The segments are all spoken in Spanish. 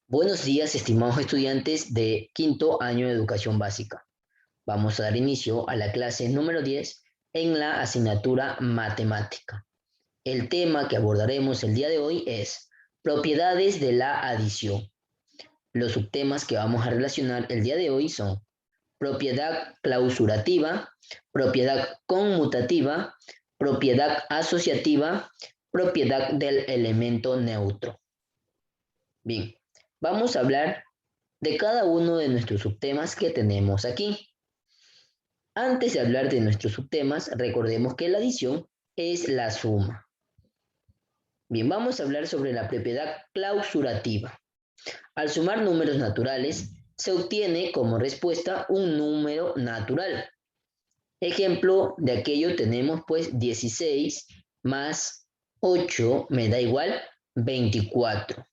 Buenos días, estimados estudiantes de quinto año de educación básica. Vamos a dar inicio a la clase número 10 en la asignatura matemática. El tema que abordaremos el día de hoy es propiedades de la adición. Los subtemas que vamos a relacionar el día de hoy son propiedad clausurativa, propiedad conmutativa, propiedad asociativa, propiedad del elemento neutro. Bien, vamos a hablar de cada uno de nuestros subtemas que tenemos aquí. Antes de hablar de nuestros subtemas, recordemos que la adición es la suma. Bien, vamos a hablar sobre la propiedad clausurativa. Al sumar números naturales, se obtiene como respuesta un número natural. Ejemplo de aquello tenemos pues 16 más 8 me da igual 24.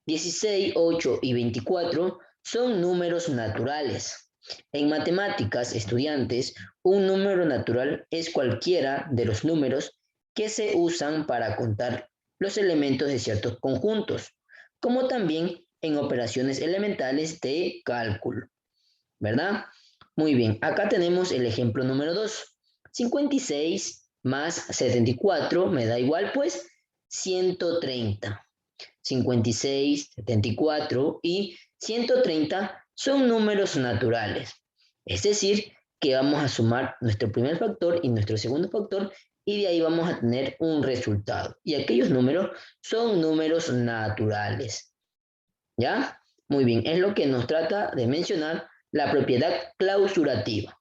16, 8 y 24 son números naturales. En matemáticas, estudiantes, un número natural es cualquiera de los números que se usan para contar los elementos de ciertos conjuntos, como también en operaciones elementales de cálculo, ¿verdad? Muy bien, acá tenemos el ejemplo número 2. 56 más 74 me da igual, pues, 130. 56, 74 y 130 son números naturales. Es decir, que vamos a sumar nuestro primer factor y nuestro segundo factor y de ahí vamos a tener un resultado. Y aquellos números son números naturales. ¿Ya? Muy bien, es lo que nos trata de mencionar la propiedad clausurativa.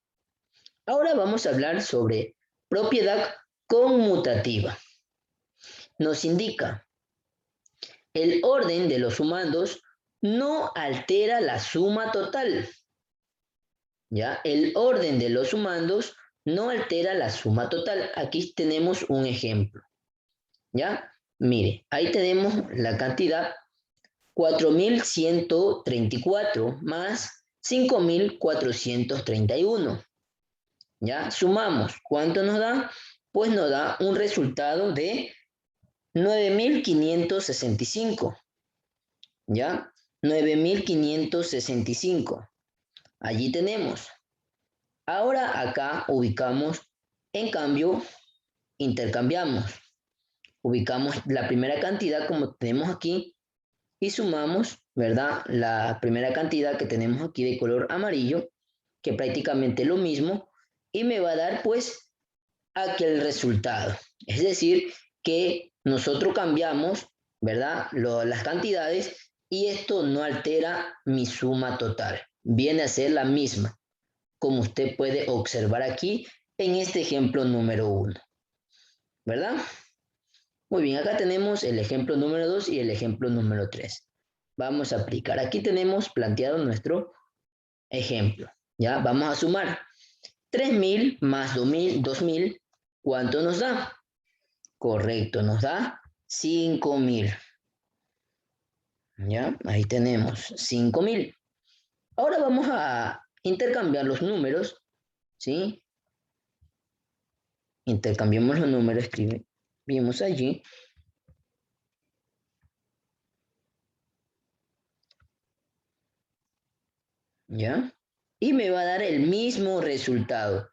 Ahora vamos a hablar sobre propiedad conmutativa. Nos indica el orden de los sumandos no altera la suma total. ¿Ya? El orden de los sumandos no altera la suma total. Aquí tenemos un ejemplo. ¿Ya? Mire, ahí tenemos la cantidad 4134 más 5431. ¿Ya? Sumamos. ¿Cuánto nos da? Pues nos da un resultado de 9565. ¿Ya? 9565. Allí tenemos. Ahora acá ubicamos, en cambio, intercambiamos. Ubicamos la primera cantidad como tenemos aquí y sumamos, ¿verdad? La primera cantidad que tenemos aquí de color amarillo, que prácticamente es lo mismo, y me va a dar pues aquel resultado. Es decir, que nosotros cambiamos, ¿verdad? Las cantidades y esto no altera mi suma total. Viene a ser la misma, como usted puede observar aquí en este ejemplo número 1, ¿verdad? Muy bien, acá tenemos el ejemplo número 2 y el ejemplo número 3. Vamos a aplicar. Aquí tenemos planteado nuestro ejemplo. ¿Ya? Vamos a sumar. 3000 más 2000, ¿cuánto nos da? Correcto, nos da 5000. ¿Ya? Ahí tenemos 5000. Ahora vamos a intercambiar los números, ¿sí? Intercambiamos los números, escribimos allí. ¿Ya? Y me va a dar el mismo resultado.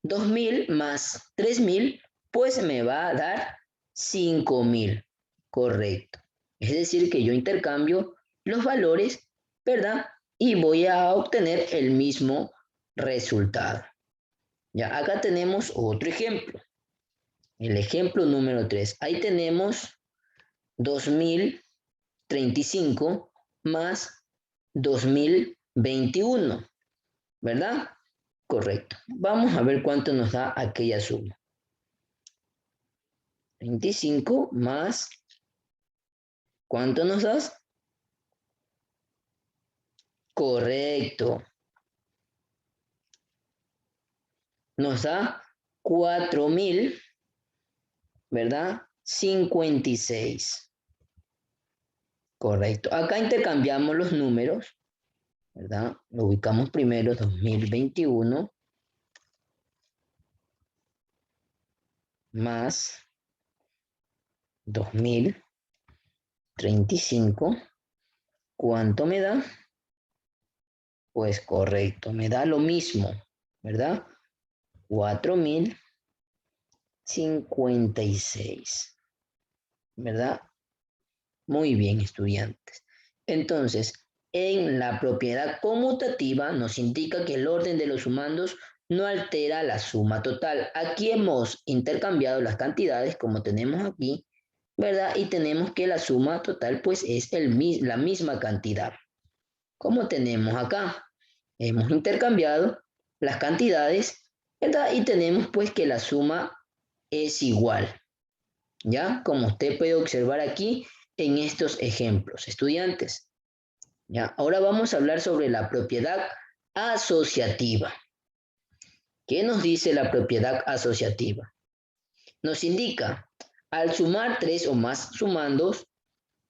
2000 más 3000, pues me va a dar 5000. Correcto. Es decir, que yo intercambio los valores, ¿verdad? Y voy a obtener el mismo resultado. Ya, acá tenemos otro ejemplo. El ejemplo número 3. Ahí tenemos 2035 más 2021, ¿verdad? Correcto. Vamos a ver cuánto nos da aquella suma. 25 más, ¿cuánto nos das? Correcto. Nos da 4000, ¿verdad? 56. Correcto. Acá intercambiamos los números, ¿verdad? Lo ubicamos primero, 2021 más 2035 ¿Cuánto me da? Pues correcto, me da lo mismo, ¿verdad? 4056, ¿verdad? Muy bien, estudiantes. Entonces, en la propiedad conmutativa nos indica que el orden de los sumandos no altera la suma total. Aquí hemos intercambiado las cantidades como tenemos aquí, ¿verdad? Y tenemos que la suma total pues es la misma cantidad. Como tenemos acá, hemos intercambiado las cantidades, ¿verdad? Y tenemos pues que la suma es igual, ¿ya? Como usted puede observar aquí en estos ejemplos, estudiantes. ¿Ya? Ahora vamos a hablar sobre la propiedad asociativa. ¿Qué nos dice la propiedad asociativa? Nos indica, al sumar tres o más sumandos,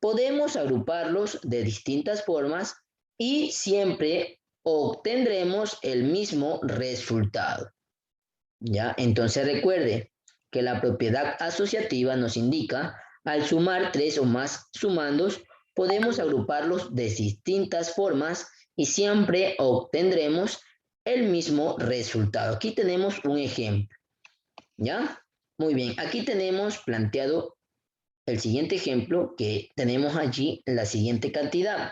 podemos agruparlos de distintas formas y siempre obtendremos el mismo resultado. ¿Ya? Entonces recuerde que la propiedad asociativa nos indica, al sumar tres o más sumandos, podemos agruparlos de distintas formas y siempre obtendremos el mismo resultado. Aquí tenemos un ejemplo, ¿ya? Muy bien, aquí tenemos planteado el siguiente ejemplo, que tenemos allí la siguiente cantidad.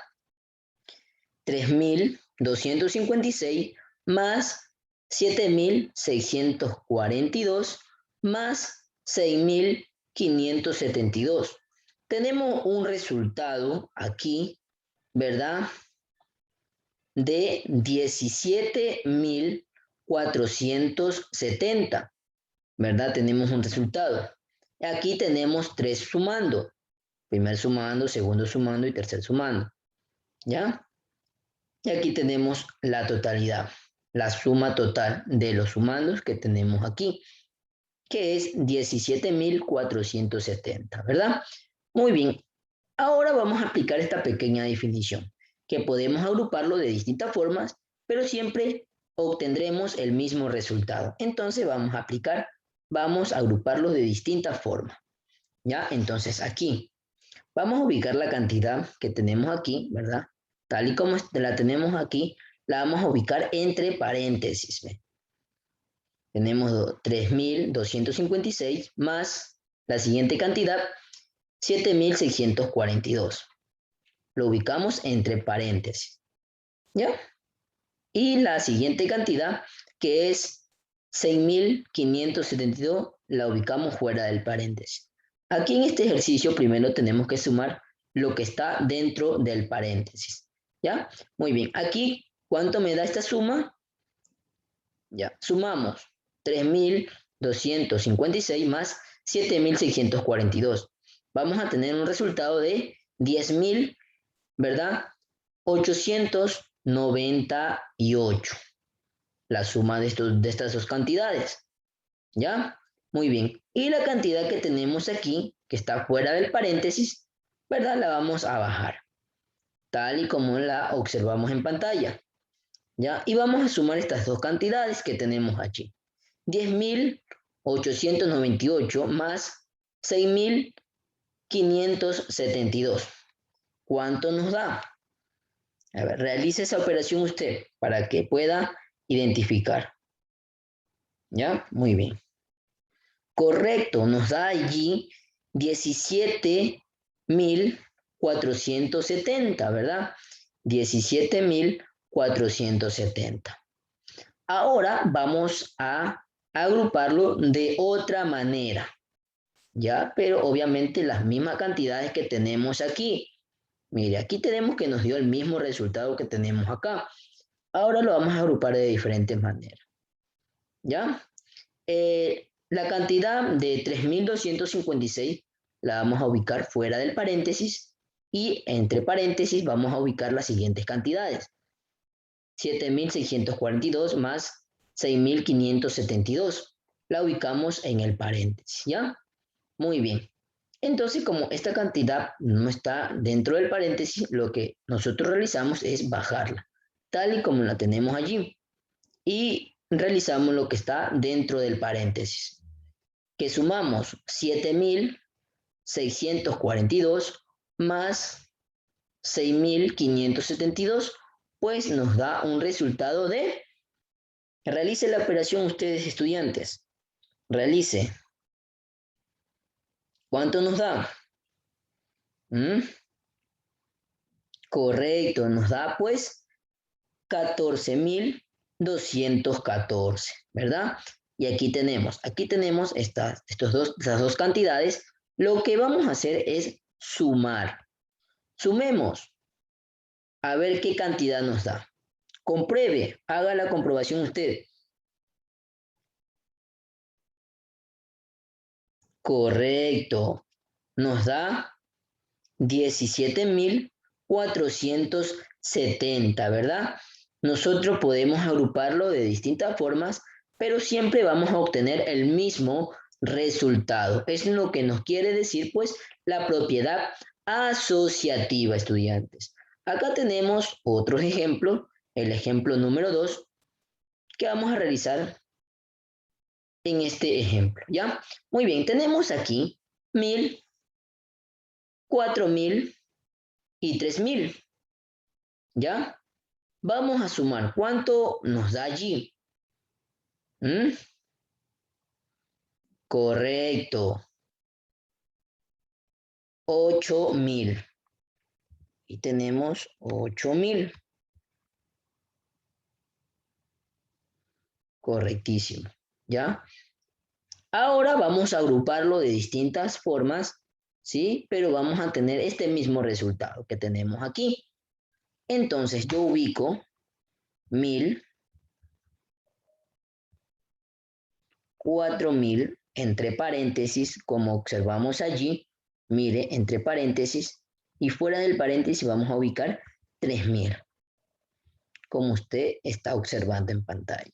3.256 más 7.642 más 6.572. Tenemos un resultado aquí, ¿verdad? De 17.470, ¿verdad? Tenemos un resultado. Aquí tenemos tres sumando. Primer sumando, segundo sumando y tercer sumando. ¿Ya? Y aquí tenemos la totalidad, la suma total de los sumandos que tenemos aquí, que es 17.470, ¿verdad? Muy bien, ahora vamos a aplicar esta pequeña definición, que podemos agruparlo de distintas formas, pero siempre obtendremos el mismo resultado. Entonces vamos a agruparlo de distintas formas, ¿ya? Entonces aquí vamos a ubicar la cantidad que tenemos aquí, ¿verdad? Tal y como la tenemos aquí, la vamos a ubicar entre paréntesis. ¿Ve? Tenemos 3.256 más la siguiente cantidad, 7.642. Lo ubicamos entre paréntesis. ¿Ya? Y la siguiente cantidad, que es 6.572, la ubicamos fuera del paréntesis. Aquí en este ejercicio primero tenemos que sumar lo que está dentro del paréntesis. ¿Ya? Muy bien. Aquí, ¿cuánto me da esta suma? Ya, sumamos 3.256 más 7.642. Vamos a tener un resultado de 10.000, ¿verdad? 898. La suma de estas dos cantidades. ¿Ya? Muy bien. Y la cantidad que tenemos aquí, que está fuera del paréntesis, ¿verdad? La vamos a bajar, tal y como la observamos en pantalla. ¿Ya? Y vamos a sumar estas dos cantidades que tenemos aquí. 10.898 más 6.572. ¿Cuánto nos da? A ver, realice esa operación usted para que pueda identificar. ¿Ya? Muy bien. Correcto, nos da allí 17.470, ¿verdad? 17.470. Ahora vamos a agruparlo de otra manera, ¿ya? Pero obviamente las mismas cantidades que tenemos aquí. Mire, aquí tenemos que nos dio el mismo resultado que tenemos acá. Ahora lo vamos a agrupar de diferentes maneras, ¿ya? La cantidad de 3.256 la vamos a ubicar fuera del paréntesis y entre paréntesis vamos a ubicar las siguientes cantidades. 7.642 más 6.572. La ubicamos en el paréntesis, ¿ya? Muy bien. Entonces, como esta cantidad no está dentro del paréntesis, lo que nosotros realizamos es bajarla, tal y como la tenemos allí. Y realizamos lo que está dentro del paréntesis, que sumamos 7.642 más 6.572, pues nos da un resultado de... Realice la operación ustedes, estudiantes. Realice. ¿Cuánto nos da? Correcto, nos da pues 14.214, ¿verdad? Y aquí tenemos estas dos cantidades. Lo que vamos a hacer es sumar. Sumemos, a ver qué cantidad nos da. Compruebe, haga la comprobación usted. Correcto, nos da 17.470, ¿verdad? Nosotros podemos agruparlo de distintas formas, pero siempre vamos a obtener el mismo resultado. Es lo que nos quiere decir, pues, la propiedad asociativa, estudiantes. Acá tenemos otros ejemplos, el ejemplo número 2, que vamos a realizar en este ejemplo, ¿ya? Muy bien, tenemos aquí 1.000, 4.000 y 3.000, ¿ya? Vamos a sumar. ¿Cuánto nos da allí? Correcto. 8.000. Y tenemos 8.000. Correctísimo. ¿Ya? Ahora vamos a agruparlo de distintas formas, ¿sí? Pero vamos a tener este mismo resultado que tenemos aquí. Entonces yo ubico 1.000, 4.000 entre paréntesis, como observamos allí. Mire, entre paréntesis, y fuera del paréntesis vamos a ubicar 3.000, como usted está observando en pantalla.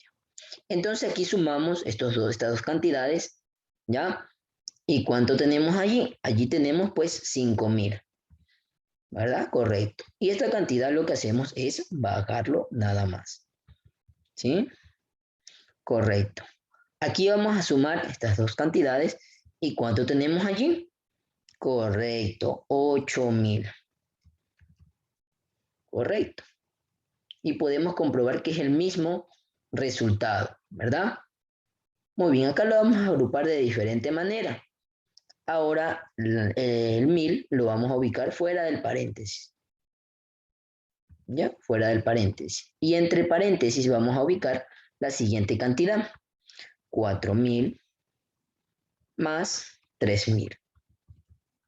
Entonces aquí sumamos estas dos cantidades, ¿ya? ¿Y cuánto tenemos allí? Allí tenemos pues 5.000, ¿verdad? Correcto. Y esta cantidad lo que hacemos es bajarlo nada más, ¿sí? Correcto. Aquí vamos a sumar estas dos cantidades. ¿Y cuánto tenemos allí? Correcto, 8.000. Correcto. Y podemos comprobar que es el mismo resultado, ¿verdad? Muy bien, acá lo vamos a agrupar de diferente manera. Ahora el 1.000 lo vamos a ubicar fuera del paréntesis. ¿Ya? Fuera del paréntesis. Y entre paréntesis vamos a ubicar la siguiente cantidad. 4.000 más 3.000.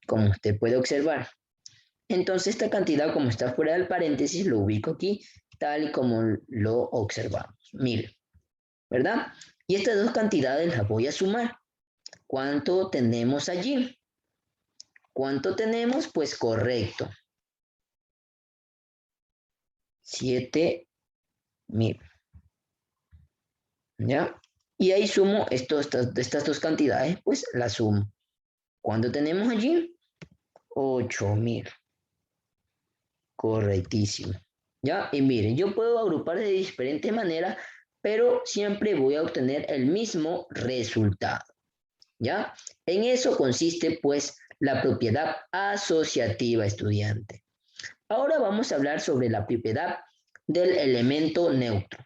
Como usted puede observar. Entonces esta cantidad, como está fuera del paréntesis, lo ubico aquí tal y como lo observamos. 1.000. ¿Verdad? Y estas dos cantidades las voy a sumar. ¿Cuánto tenemos allí? ¿Cuánto tenemos? Pues correcto. 7.000. ¿Ya? Y ahí sumo estas dos cantidades, pues las sumo. ¿Cuánto tenemos allí? 8.000. Correctísimo. ¿Ya? Y miren, yo puedo agrupar de diferente manera, pero siempre voy a obtener el mismo resultado. ¿Ya? En eso consiste, pues, la propiedad asociativa, estudiante. Ahora vamos a hablar sobre la propiedad del elemento neutro.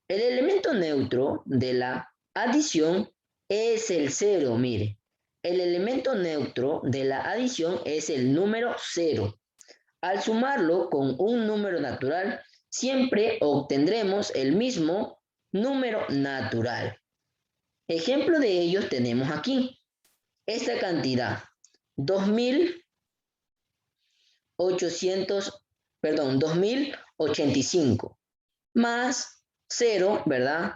El elemento neutro de la adición es el 0, mire. El elemento neutro de la adición es el número 0. Al sumarlo con un número natural, siempre obtendremos el mismo número natural. Ejemplo de ellos tenemos aquí. Esta cantidad, 2.085 más 0, ¿verdad?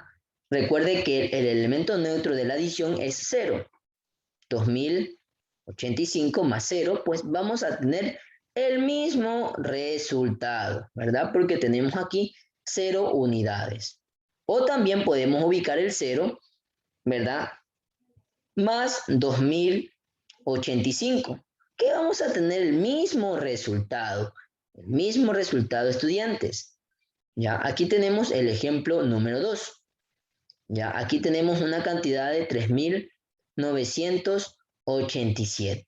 Recuerde que el elemento neutro de la adición es 0. 2.085 más 0, pues vamos a tener el mismo resultado, ¿verdad? Porque tenemos aquí 0 unidades. O también podemos ubicar el 0, ¿verdad? Más 2.085, que vamos a tener el mismo resultado, estudiantes. Ya, aquí tenemos el ejemplo número 2. Ya, aquí tenemos una cantidad de 3.987.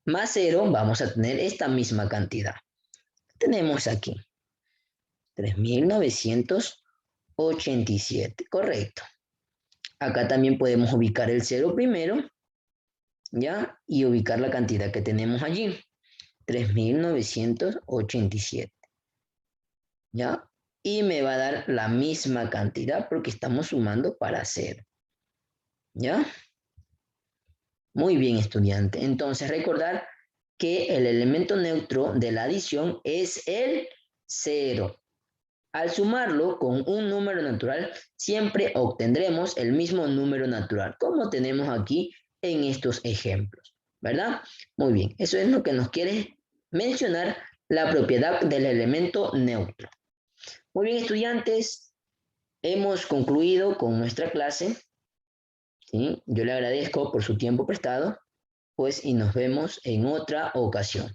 Más 0 vamos a tener esta misma cantidad. tenemos aquí? 3.987, correcto. Acá también podemos ubicar el cero primero, ¿ya? Y ubicar la cantidad que tenemos allí, 3.987, ¿ya? Y me va a dar la misma cantidad porque estamos sumando para 0, ¿ya? Muy bien, estudiante. Entonces, recordar que el elemento neutro de la adición es el 0. Al sumarlo con un número natural, siempre obtendremos el mismo número natural, como tenemos aquí en estos ejemplos, ¿verdad? Muy bien, eso es lo que nos quiere mencionar la propiedad del elemento neutro. Muy bien, estudiantes, hemos concluido con nuestra clase, ¿sí? Yo le agradezco por su tiempo prestado, pues, y nos vemos en otra ocasión.